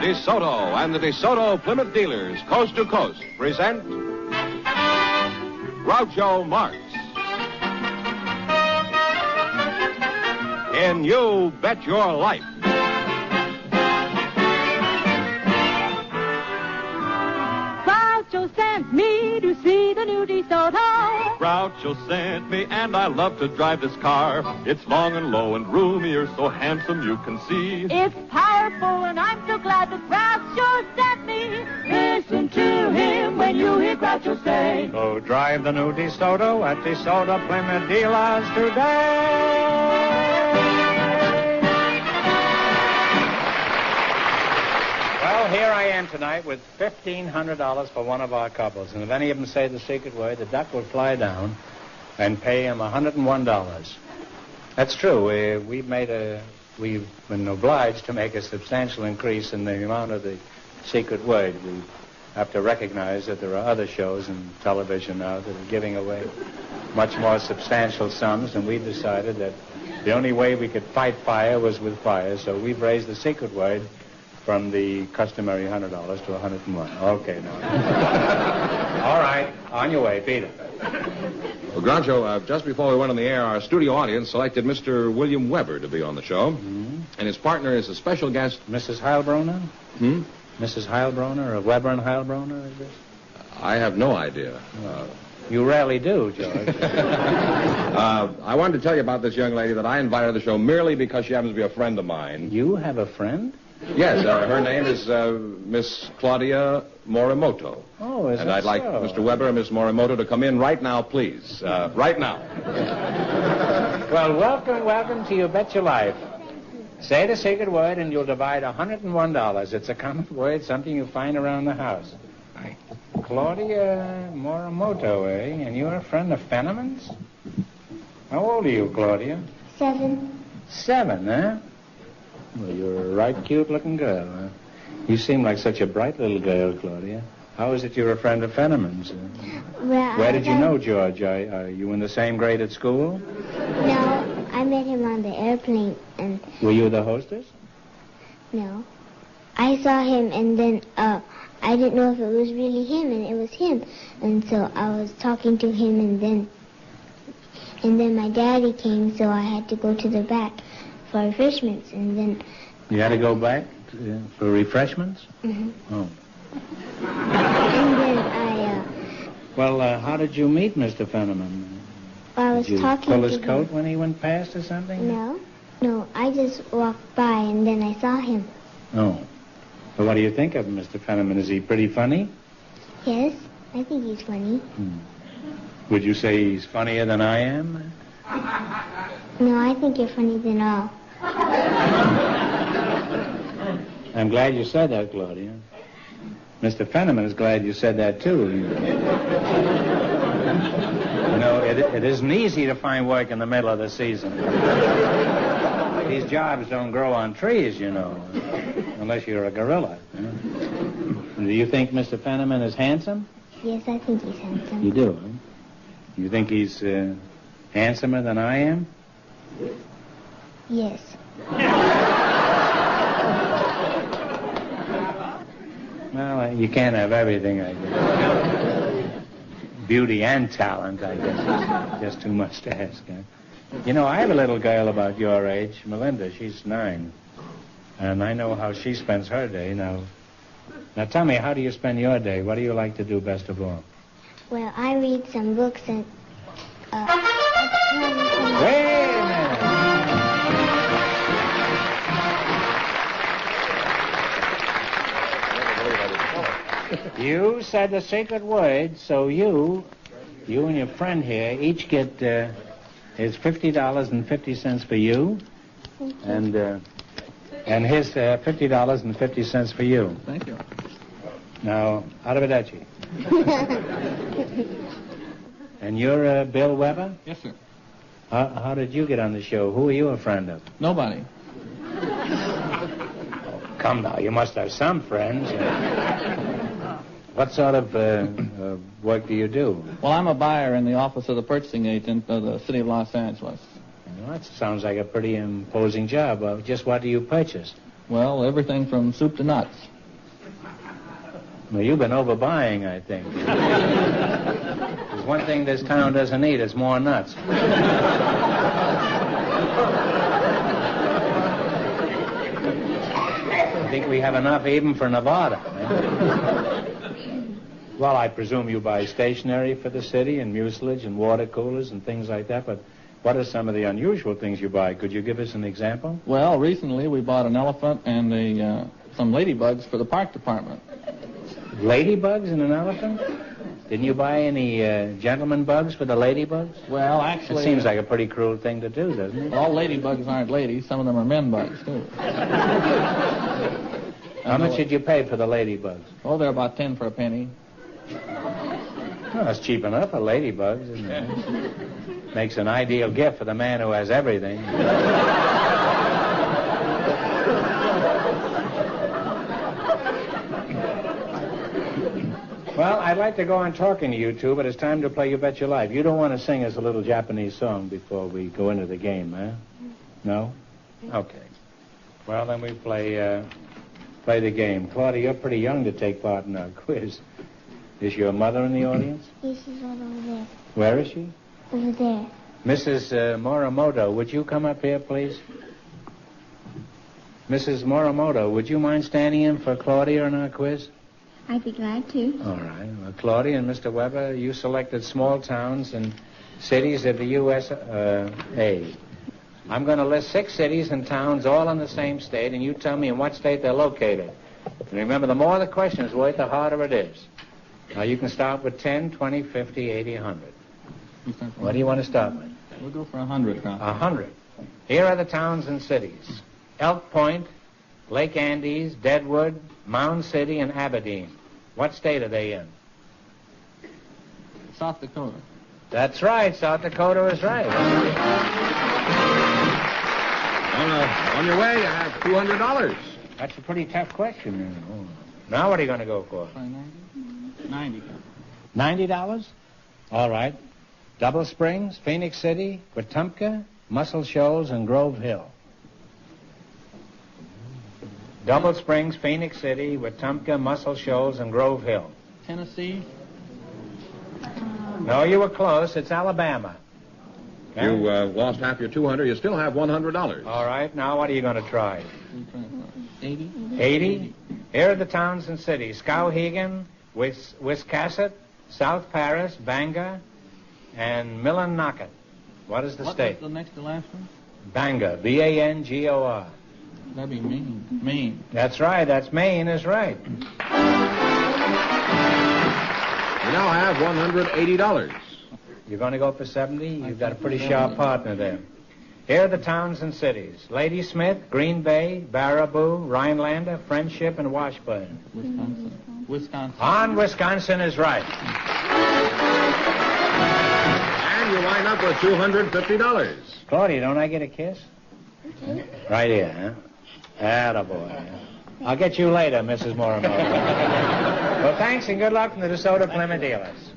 DeSoto and the DeSoto Plymouth dealers, coast to coast, present Groucho Marx in You Bet Your Life. Groucho sent me to see the new DeSoto. Groucho sent me, and I love to drive this car. It's long and low and roomy, you're so handsome you can see. It's powerful, and I'm so glad that Groucho sent me. Listen to him when you hear Groucho say, So drive the new DeSoto at DeSoto Plymouth dealers today. Well, here I am tonight with $1,500 for one of our couples. And if any of them say the secret word, the duck will fly down and pay him $101. That's true. We've been obliged to make a substantial increase in the amount of the secret word. We have to recognize that there are other shows in television now that are giving away much more substantial sums, and we decided that the only way we could fight fire was with fire, so we've raised the secret word from the customary $100 to $101. Okay, now. All right, on your way, beat it. Well, Groucho, just before we went on the air, our studio audience selected Mr. William Weber to be on the show. Mm-hmm. And his partner is a special guest. Mrs. Heilbronner? Hmm? Mrs. Heilbronner, or Weber and Heilbronner, is this? I have no idea. You rarely do, George. I wanted to tell you about this young lady that I invited to the show merely because she happens to be a friend of mine. You have a friend? Yes, her name is Miss Claudia Morimoto. Oh, is and that I'd like so? Mr. Weber and Miss Morimoto to come in right now, please. Right now. Well, welcome to You Bet Your Life. Say the secret word and you'll divide $101. It's a common word, something you find around the house. Claudia Morimoto, eh? And you're a friend of Fenneman's? How old are you, Claudia? 7. 7, huh? Well, you're a right cute-looking girl, huh? You seem like such a bright little girl, Claudia. How is it you're a friend of Fenneman's? Well, Where did you know George? Are you in the same grade at school? No, I met him on the airplane, and... Were you the hostess? No. I saw him, and then, I didn't know if it was really him, and it was him. And so I was talking to him, and then my daddy came, so I had to go to the back for refreshments, and then... You had to go back for refreshments? Mm-hmm. Oh. And then I, Well, how did you meet Mr. Fenneman? I was Did you talking pull to his him. coat when he went past or something? No, I just walked by, and then I saw him. Oh. Well, what do you think of him, Mr. Fenneman? Is he pretty funny? Yes, I think he's funny. Would you say he's funnier than I am? No, I think you're funnier than all. I'm glad you said that, Claudia. Mr. Fenneman is glad you said that, too. You know, it isn't easy to find work in the middle of the season. These jobs don't grow on trees, you know, unless you're a gorilla. Do you think Mr. Fenneman is handsome? Yes, I think he's handsome. You do, huh? You think he's handsomer than I am? Yes. Well, you can't have everything, I guess. Beauty and talent, I guess. Just too much to ask, huh? You know, I have a little girl about your age, Melinda. She's 9. And I know how she spends her day. Now tell me, how do you spend your day? What do you like to do best of all? Well, I read some books and... Wait a minute. You said the secret word, so you and your friend here each get his $50.50 for you, and his $50.50 for you. Thank you. Now, arrivederci. And you're Bill Weber? Yes, sir. How did you get on the show? Who are you a friend of? Nobody. Come now, you must have some friends. What sort of work do you do? Well, I'm a buyer in the office of the purchasing agent of the city of Los Angeles. Well, that sounds like a pretty imposing job. Just what do you purchase? Well, everything from soup to nuts. Well, you've been overbuying, I think. There's one thing this town doesn't need, it's more nuts. I think we have enough even for Nevada. Well, I presume you buy stationery for the city and mucilage and water coolers and things like that, but what are some of the unusual things you buy? Could you give us an example? Well, recently we bought an elephant and some ladybugs for the park department. Ladybugs and an elephant? Didn't you buy any gentleman bugs for the ladybugs? Well, actually... It seems like a pretty cruel thing to do, doesn't it? All ladybugs aren't ladies. Some of them are men bugs, too. How much did you pay for the ladybugs? Oh, they're about 10 for a penny. Well, that's cheap enough for ladybugs, isn't it? Makes an ideal gift for the man who has everything. Well, I'd like to go on talking to you two, but it's time to play You Bet Your Life. You don't want to sing us a little Japanese song before we go into the game, huh? No? Okay. Well, then we play the game. Claudia, you're pretty young to take part in our quiz. Is your mother in the audience? Yes, she's right over there. Where is she? Over there. Mrs. Morimoto, would you come up here, please? Mrs. Morimoto, would you mind standing in for Claudia in our quiz? I'd be glad to. All right. Well, Claudia and Mr. Weber, you selected small towns and cities of the USA. I'm going to list 6 cities and towns all in the same state, and you tell me in what state they're located. And remember, the more the question is worth, the harder it is. Now, you can start with 10, 20, 50, 80, 100. What do you want to start with? We'll go for 100, Grandpa. 100. Here are the towns and cities. Elk Point, Lake Andes, Deadwood, Mound City, and Aberdeen. What state are they in? South Dakota. That's right. South Dakota is right. On your way, you have $200. That's a pretty tough question. Now what are you going to go for? 90. $90? All right. Double Springs, Phoenix City, Wetumpka, Muscle Shoals, and Grove Hill. Double Springs, Phoenix City, Wetumpka, Muscle Shoals, and Grove Hill. Tennessee. No, you were close. It's Alabama. You lost half your $200. You still have $100. All right. Now what are you going to try? 80. 80? Here are the towns and cities. Skowhegan, Wiscasset, South Paris, Bangor, and Millinocket. What is the state? What's the next to last one? Bangor. B-A-N-G-O-R. That'd be Maine. Maine. That's right. That's Maine is right. You now have $180. You're going to go for 70? You've got a pretty sharp partner there. Here are the towns and cities. Ladysmith, Green Bay, Baraboo, Rhinelander, Friendship, and Washburn. Wisconsin. On Wisconsin is right. And you wind up with $250. Claudia, don't I get a kiss? Right here, huh? Attaboy. I'll get you later, Mrs. Morimoto. Well, thanks and good luck from the DeSoto Plymouth dealers.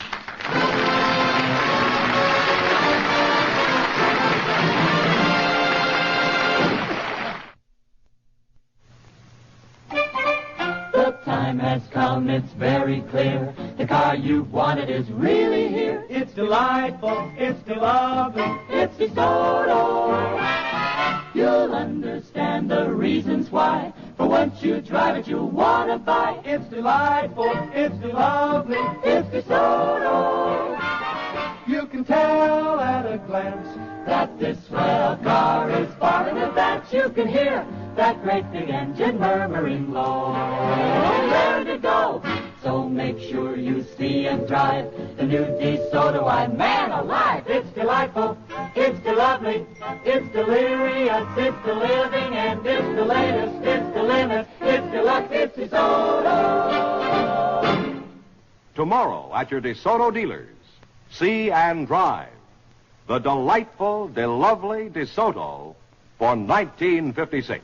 The time has come, it's very clear. The car you've wanted is really here. It's delightful, it's lovely, it's DeSoto. You'll understand the reasons why. For once you drive it, you'll want to buy. It's delightful, it's lovely, it's DeSoto. You can tell at a glance that this swell car is far in advance. You can hear that great big engine murmuring low. There to go. So make sure you see and drive the new DeSoto. Why, man alive, it's delightful, it's lovely, it's delirious, it's the living, and it's the latest, it's the limit, it's deluxe, it's DeSoto. Tomorrow at your DeSoto dealers, see and drive the delightful, lovely DeSoto for 1956.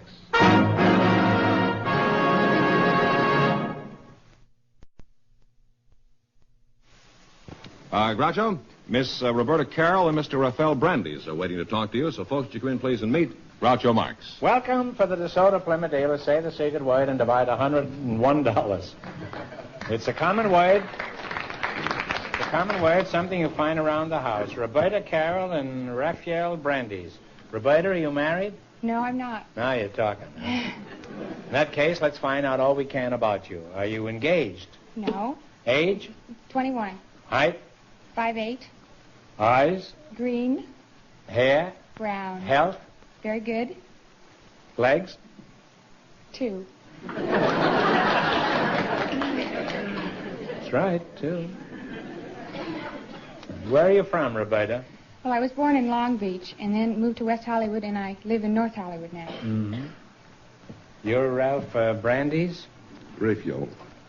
Groucho, Miss Roberta Carroll and Mr. Raphael Brandeis are waiting to talk to you, so folks, you come in, please, and meet Groucho Marx. Welcome for the DeSoto Plymouth dealers. Say the secret word and divide $101. It's a common word. It's a common word, something you find around the house. Roberta Carroll and Raphael Brandeis. Roberta, are you married? No, I'm not. Now you're talking. In that case, let's find out all we can about you. Are you engaged? No. Age? 21. Height? 5'8". Eyes? Green. Hair? Brown. Health? Very good. Legs? 2. That's right, too. Where are you from, Roberta? Well, I was born in Long Beach and then moved to West Hollywood, and I live in North Hollywood now. Mm-hmm. You're Ralph Brandeis? Raphael.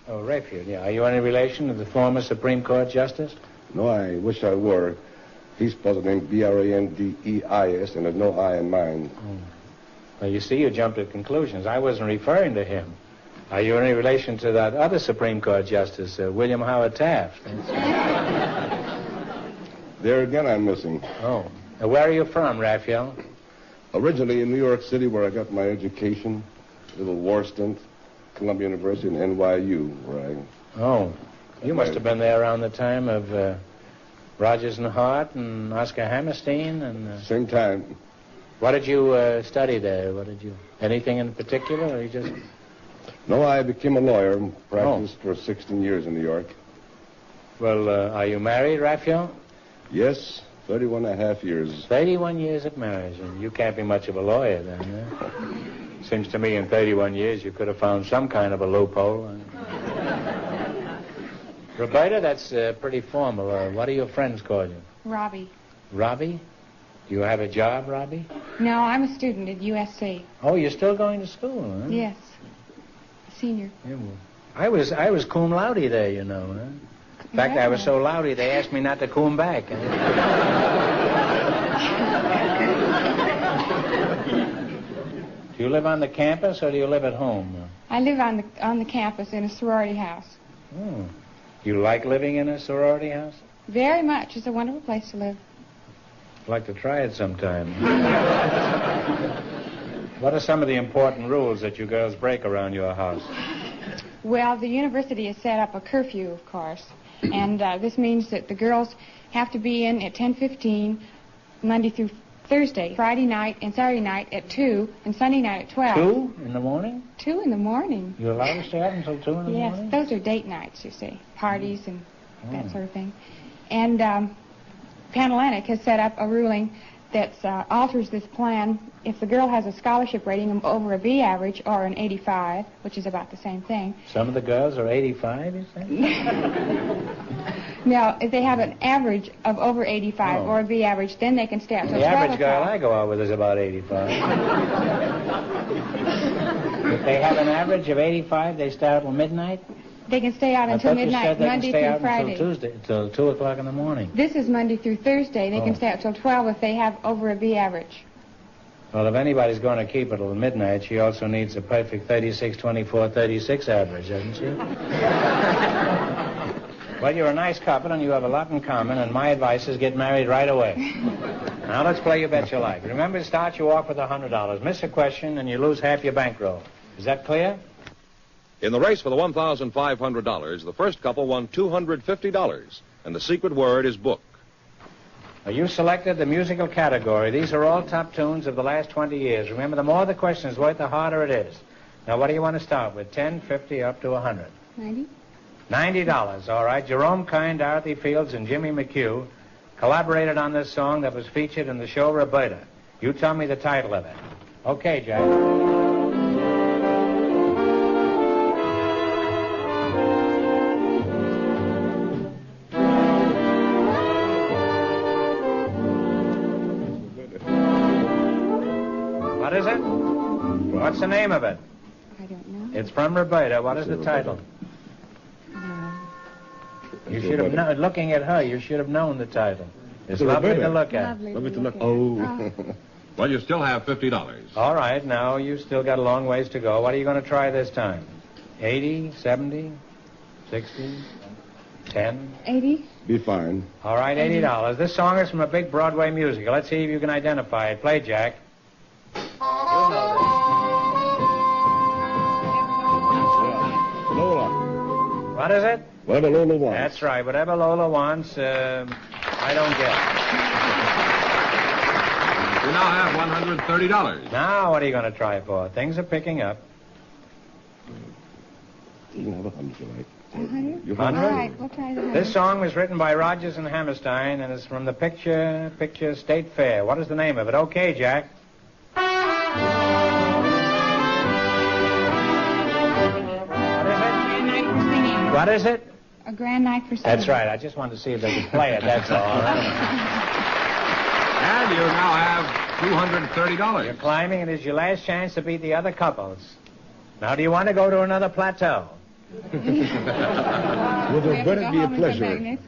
Oh, Raphael, yeah. Are you any relation to the former Supreme Court Justice? No, I wish I were. He's spells the name Brandeis, and there's no I in mine. Well, you see, you jumped to conclusions. I wasn't referring to him. Are you any relation to that other Supreme Court Justice, William Howard Taft? There again, I'm missing. Oh. Where are you from, Raphael? Originally in New York City, where I got my education, Little War stint, Columbia University, and NYU, where I... Oh. You must have been there around the time of Rodgers and Hart and Oscar Hammerstein and... Same time. What did you study there? What did you... Anything in particular, or you just... No, I became a lawyer and practiced for 16 years in New York. Well, are you married, Raphael? Yes, 31 and a half years. 31 years of marriage, and you can't be much of a lawyer then, eh? Seems to me in 31 years you could have found some kind of a loophole. Roberta, that's pretty formal. What do your friends call you? Robbie. Robbie? Do you have a job, Robbie? No, I'm a student at USC. Oh, you're still going to school, huh? Yes. Senior. Yeah, well, I was cum laude there, you know, huh? In fact, I was so loudy they asked me not to cum back. Do you live on the campus or do you live at home? I live on the campus in a sorority house. Oh. You like living in a sorority house? Very much. It's a wonderful place to live. I'd like to try it sometime. What are some of the important rules that you girls break around your house? Well, the university has set up a curfew, of course. And this means that the girls have to be in at 10:15 Monday through Thursday, Friday night and Saturday night at 2, and Sunday night at 12. 2 in the morning? 2 in the morning. You're allowed to stay up until 2 in the morning? Yes, those are date nights, you see, parties and that sort of thing. And Panhellenic has set up a ruling that alters this plan if the girl has a scholarship rating of over a B average or an 85, which is about the same thing. Some of the girls are 85, you say? Now, if they have an average of over 85 or a B average, then they can stay up till 12 The average girl o'clock. I go out with is about 85. If they have an average of 85, they stay out till midnight? They can stay out until midnight, Monday through Friday. Until Tuesday, until 2 o'clock in the morning. This is Monday through Thursday. They can stay out till 12 if they have over a B average. Well, if anybody's going to keep it till midnight, she also needs a perfect 36, 24, 36 average, doesn't she? Well, you're a nice couple, and you have a lot in common, and my advice is get married right away. Now, let's play You Bet Your Life. Remember, to start you off with $100. Miss a question, and you lose half your bankroll. Is that clear? In the race for the $1,500, the first couple won $250, and the secret word is book. Now, you selected the musical category. These are all top tunes of the last 20 years. Remember, the more the question is worth, the harder it is. Now, what do you want to start with, 10, 50, up to 100? 90. $90, all right. Jerome Kine, Dorothy Fields, and Jimmy McHugh collaborated on this song that was featured in the show Roberta. You tell me the title of it. Okay, Jack. What is it? What's the name of it? I don't know. It's from Roberta. What is the title? You should have known. Looking at her, you should have known the title. It's lovely to look at. Lovely to look at. Oh. Well, you still have $50. All right, now you still got a long ways to go. What are you going to try this time? 80, 70, 60, 10? 80. Be fine. All right, $80. This song is from a big Broadway musical. Let's see if you can identify it. Play, Jack. You know Lola. this. What is it? Whatever Lola wants. That's right. Whatever Lola wants, I don't get. You now have $130. Now, what are you going to try for? Things are picking up. You can have 100 if you like. 100? You All right, we'll try the 100. This song was written by Rodgers and Hammerstein, and it's from the picture State Fair. What is the name of it? Okay, Jack. What is it? A grand night for singing. That's right. I just wanted to see if they could play it, that's all. And you now have $230. You're climbing, and it's your last chance to beat the other couples. Now, do you want to go to another plateau? Well, it better be a pleasure.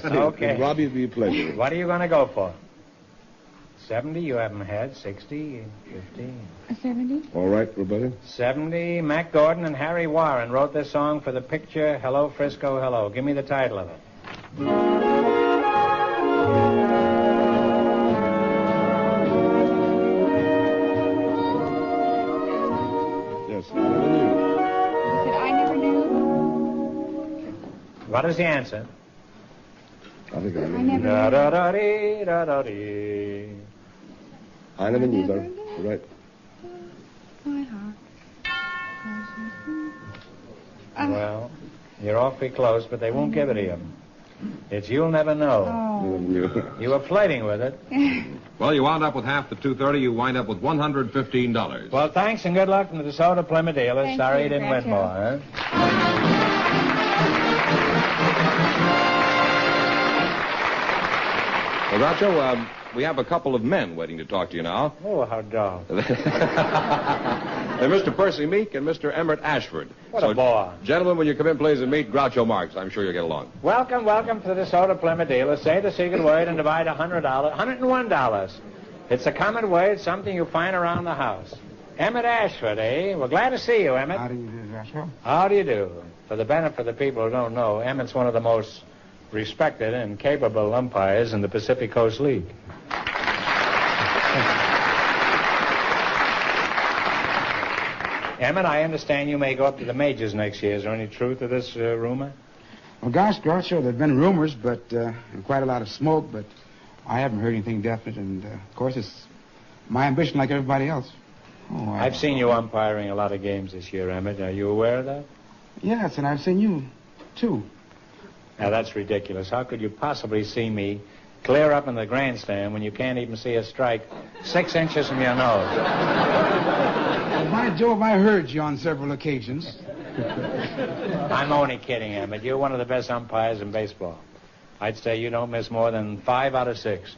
Okay. Robbie, it'd be a pleasure. What are you going to go for? 70 you haven't had, 60, 50. A 70? All right, Roberta. 70, Mac Gordon and Harry Warren wrote this song for the picture Hello, Frisco, Hello. Give me the title of it. Yes, I never knew. He said, I never knew. What is the answer? I think I I never never knew. Da-da-da-dee, da-da-dee. I never knew, sir. All right. My heart. Well, you're awfully close, but they won't give it to you. It's You'll Never Know. Oh. You were flirting with it. Well, you wound up with half the $230. You wind up with $115. Well, thanks and good luck to the DeSoto Plymouth dealers. Thank Sorry you, you didn't win Groucho. more, huh? Well, Groucho, we have a couple of men waiting to talk to you now. Oh, how dull. They're Mr. Percy Meek and Mr. Emmert Ashford. What a bore. Gentlemen, will you come in, please, and meet Groucho Marx? I'm sure you'll get along. Welcome to the DeSoto Plymouth dealers. Say the secret word and divide $100, $101. It's a common word, something you find around the house. Emmett Ashford, eh? We're glad to see you, Emmett. How do you do, Groucho? How do you do? For the benefit of the people who don't know, Emmett's one of the most respected and capable umpires in the Pacific Coast League. Emmett, I understand you may go up to the majors next year. Is there any truth to this rumor? Well, gosh, Groucho, there have been rumors, but and quite a lot of smoke, but I haven't heard anything definite, and of course it's my ambition like everybody else. Oh, I've seen you umpiring a lot of games this year, Emmett. Are you aware of that? Yes, and I've seen you, too. Now, that's ridiculous. How could you possibly see me clear up in the grandstand when you can't even see a strike 6 inches from your nose? Well, by Jove, I heard you on several occasions. I'm only kidding, Emmett. You're one of the best umpires in baseball. I'd say you don't miss more than 5 out of 6.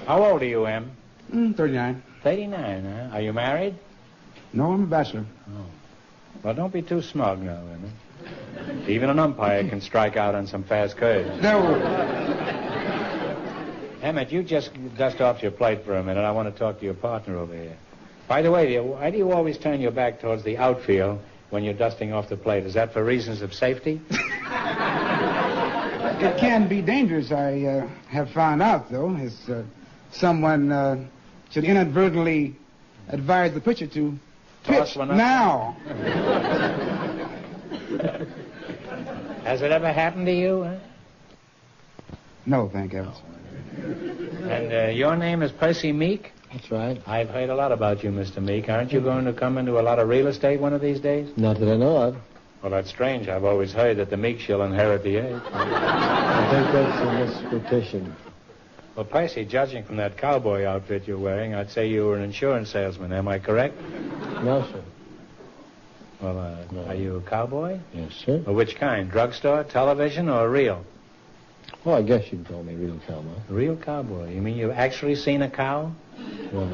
How old are you, Em? 39. 39, huh? Are you married? No, I'm a bachelor. Oh. Well, don't be too smug now, Emmett. Even an umpire can strike out on some fast curves. No. Emmett, you just dust off your plate for a minute. I want to talk to your partner over here. By the way, why do you always turn your back towards the outfield when you're dusting off the plate? Is that for reasons of safety? It can be dangerous, I have found out, though, as someone should inadvertently advise the pitcher to Toss pitch one up. now. Has it ever happened to you, huh? No, thank heavens. And your name is Percy Meek? That's right. I've heard a lot about you, Mr. Meek. Aren't you going to come into a lot of real estate one of these days? Not that I know of. Well, that's strange. I've always heard that the Meeks shall inherit the earth. I think that's a misquotation. Well, Percy, judging from that cowboy outfit you're wearing, I'd say you were an insurance salesman. Am I correct? No, sir. Well, No. Are you a cowboy? Yes, sir. Well, which kind? Drugstore, television, or real? Well, I guess you can call me real cowboy. Real cowboy. You mean you've actually seen a cow? Well,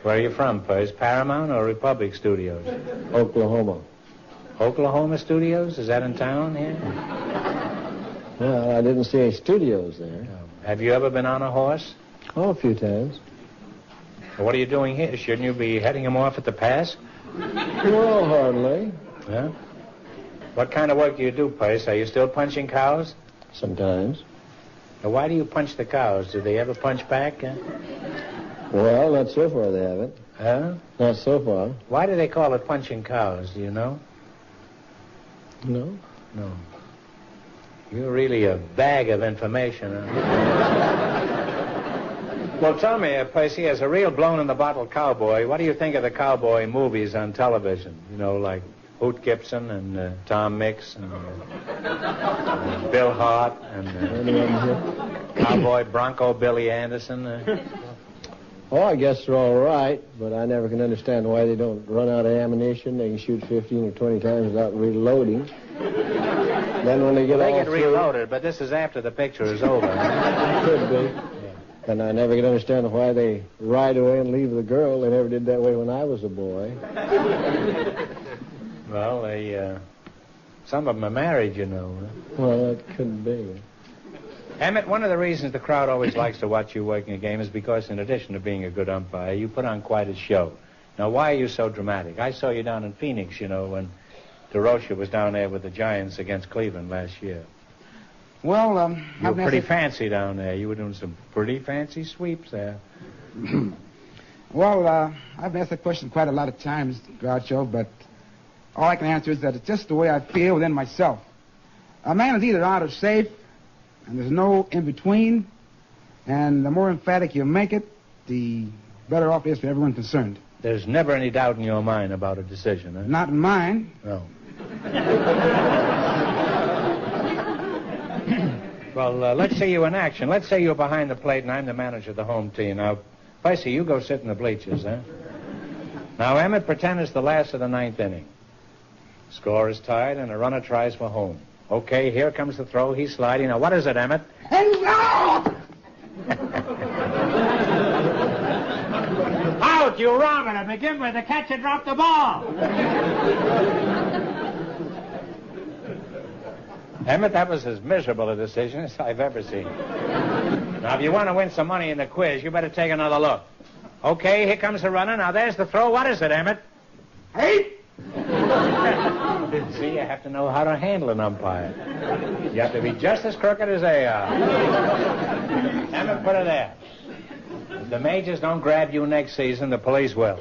Where are you from, Percy? Paramount or Republic Studios? Oklahoma. Oklahoma Studios? Is that in town here? Well, I didn't see any studios there. Have you ever been on a horse? Oh, a few times. Well, what are you doing here? Shouldn't you be heading him off at the pass? Well, hardly. Huh? What kind of work do you do, Percy? Are you still punching cows? Sometimes. Now, why do you punch the cows? Do they ever punch back? Well, not so far they haven't. Huh? Not so far. Why do they call it punching cows? Do you know? No? No. You're really a bag of information, huh? Well, tell me, Percy, as a real blown-in-the-bottle cowboy, what do you think of the cowboy movies on television? You know, like Hoot Gibson and Tom Mix and Bill Hart and Cowboy Bronco Billy Anderson. Oh, I guess they're all right, but I never can understand why they don't run out of ammunition. They can shoot 15 or 20 times without reloading. Then when they get They all get through, reloaded, but this is after the picture is over. Could be. And I never can understand why they ride away and leave the girl. They never did that way when I was a boy. Well, some of them are married, you know. Well, that could be. Emmett, one of the reasons the crowd always likes to watch you working a game is because, in addition to being a good umpire, you put on quite a show. Now, why are you so dramatic? I saw you down in Phoenix, you know, when DeRocha was down there with the Giants against Cleveland last year. Well, you were pretty fancy down there. You were doing some pretty fancy sweeps there. Well, I've asked that question quite a lot of times, Groucho, but all I can answer is that it's just the way I feel within myself. A man is either out or safe, and there's no in-between, and the more emphatic you make it, the better off it is for everyone concerned. There's never any doubt in your mind about a decision, huh? Not in mine. No. Well, let's see you in action. Let's say you're behind the plate and I'm the manager of the home team. Now, Percy, you go sit in the bleachers, huh? Now, Emmett, pretend it's the last of the ninth inning. Score is tied and a runner tries for home. Okay, here comes the throw. He's sliding. Now, what is it, Emmett? Out, you robber! To begin with, the catcher dropped the ball. Emmett, that was as miserable a decision as I've ever seen. Now, if you want to win some money in the quiz, you better take another look. Okay, here comes the runner. Now, there's the throw. What is it, Emmett? Hey! See, you have to know how to handle an umpire. You have to be just as crooked as they are. Emmett, put it there. If the majors don't grab you next season, the police will.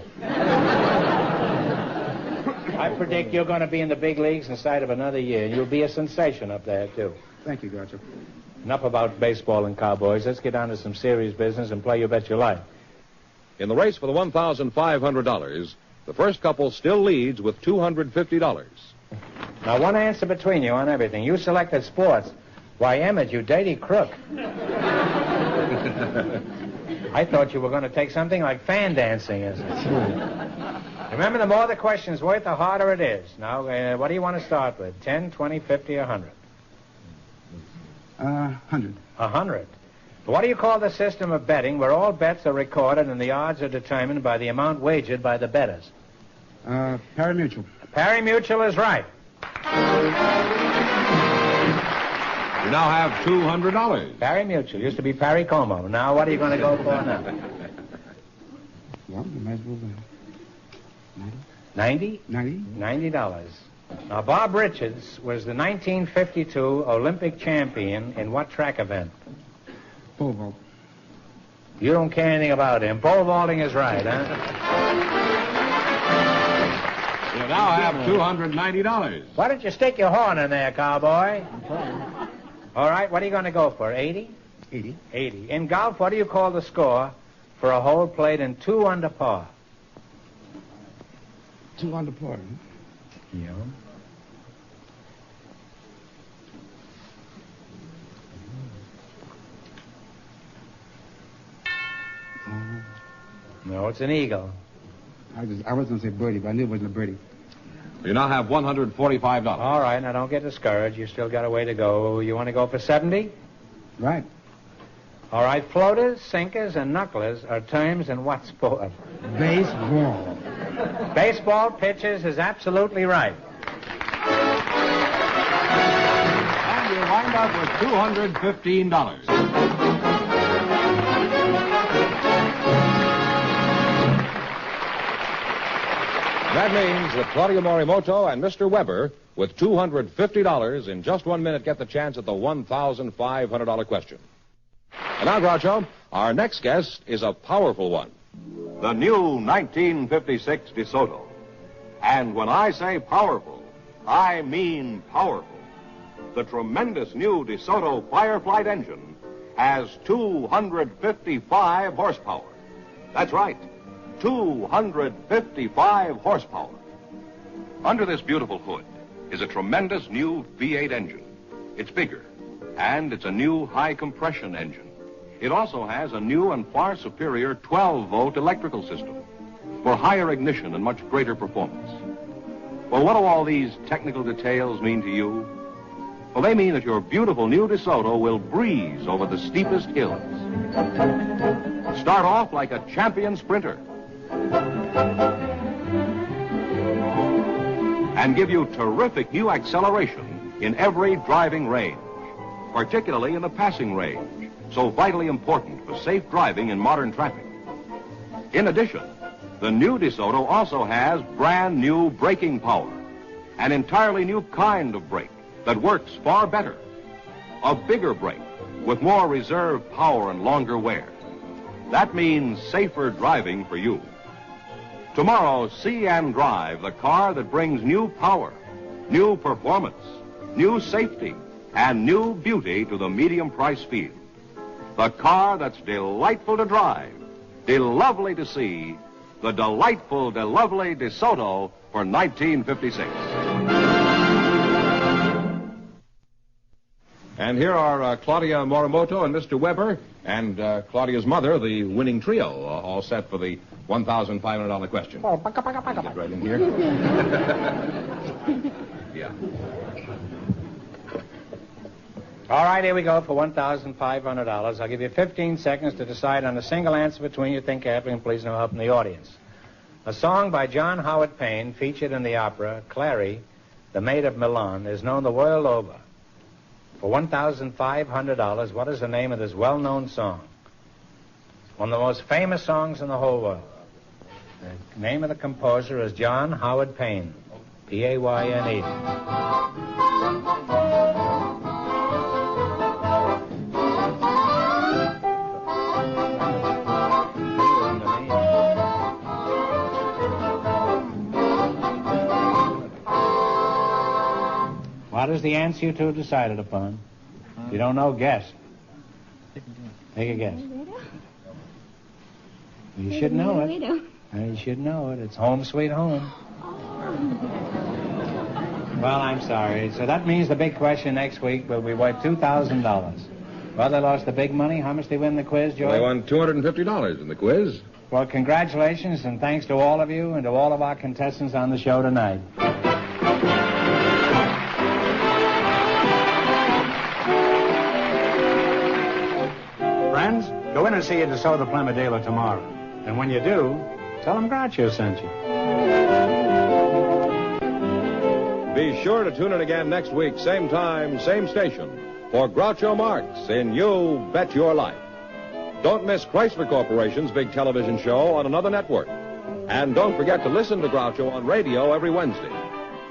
I predict you're going to be in the big leagues inside of another year. You'll be a sensation up there, too. Thank you, Groucho. Enough about baseball and cowboys. Let's get down to some serious business and play You Bet Your Life. In the race for the $1,500, the first couple still leads with $250. Now, one answer between you on everything. You selected sports. Why, Emmett, you dirty crook. I thought you were going to take something like fan dancing. Remember, the more the question's worth, the harder it is. Now, what do you want to start with? 10, 20, 50, 100? 100. 100. What do you call the system of betting where all bets are recorded and the odds are determined by the amount wagered by the bettors? Pari-mutuel. Pari-mutuel is right. You now have $200. Pari-mutuel. Used to be Pari-como. Now, what are you going to go for now? Well, you might as well 90? 90. $90. Now, Bob Richards was the 1952 Olympic champion in what track event? Pole vault. You don't care anything about him. Pole vaulting is right, huh? You now have $290. Why don't you stick your horn in there, cowboy? All right, what are you going to go for, 80? 80. 80. In golf, what do you call the score for a hole played in 2 under par? 2 under par. Yeah. No, it's an eagle. I was going to say birdie, but I knew it wasn't a birdie. You now have $145. All right, now don't get discouraged. You still got a way to go. You want to go for 70? Right. All right, floaters, sinkers, and knucklers are terms in what sport? Baseball. Baseball pitches is absolutely right. And you wind up with $215. That means that Claudio Morimoto and Mr. Weber, with $250 in just 1 minute, get the chance at the $1,500 question. And now, Groucho, our next guest is a powerful one. The new 1956 DeSoto. And when I say powerful, I mean powerful. The tremendous new DeSoto Fireflight engine has 255 horsepower. That's right, 255 horsepower. Under this beautiful hood is a tremendous new V8 engine. It's bigger, and it's a new high-compression engine. It also has a new and far superior 12-volt electrical system for higher ignition and much greater performance. Well, what do all these technical details mean to you? Well, they mean that your beautiful new DeSoto will breeze over the steepest hills. Start off like a champion sprinter. And give you terrific new acceleration in every driving range, particularly in the passing range, so vitally important for safe driving in modern traffic. In addition, the new DeSoto also has brand new braking power, an entirely new kind of brake that works far better. A bigger brake with more reserve power and longer wear. That means safer driving for you. Tomorrow, see and drive the car that brings new power, new performance, new safety, and new beauty to the medium price field. The car that's delightful to drive, de-lovely to see, the delightful, de-lovely DeSoto for 1956. And here are Claudia Morimoto and Mr. Weber and Claudia's mother, the winning trio, all set for the $1,500 question. Oh, Get right in here. Yeah. All right, here we go for $1,500. I'll give you 15 seconds to decide on a single answer between you. Think carefully and please no help from the audience. A song by John Howard Payne, featured in the opera Clary, the Maid of Milan, is known the world over. For $1,500, what is the name of this well-known song? One of the most famous songs in the whole world. The name of the composer is John Howard Payne, P-A-Y-N-E. What is the answer you two decided upon? If you don't know, guess. Take a guess. You should know it. You should know it. It's Home Sweet Home. Well, I'm sorry. So that means the big question next week will be worth $2,000. Well, they lost the big money. How much they win the quiz, George? They won $250 in the quiz. Well, congratulations, and thanks to all of you and to all of our contestants on the show tonight. Friends, go in and see a DeSoto Plymouth dealer tomorrow. And when you do, tell them Groucho sent you. Be sure to tune in again next week, same time, same station, for Groucho Marx in You Bet Your Life. Don't miss Chrysler Corporation's big television show on another network. And don't forget to listen to Groucho on radio every Wednesday.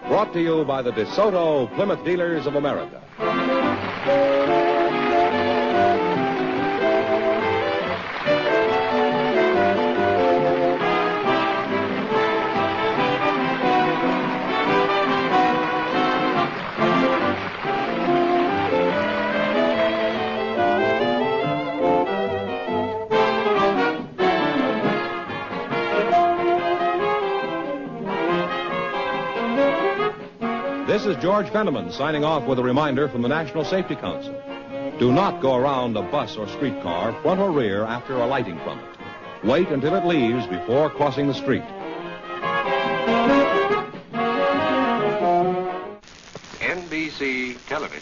Brought to you by the DeSoto Plymouth Dealers of America. This is George Fenneman signing off with a reminder from the National Safety Council. Do not go around a bus or streetcar, front or rear, after alighting from it. Wait until it leaves before crossing the street. NBC Television.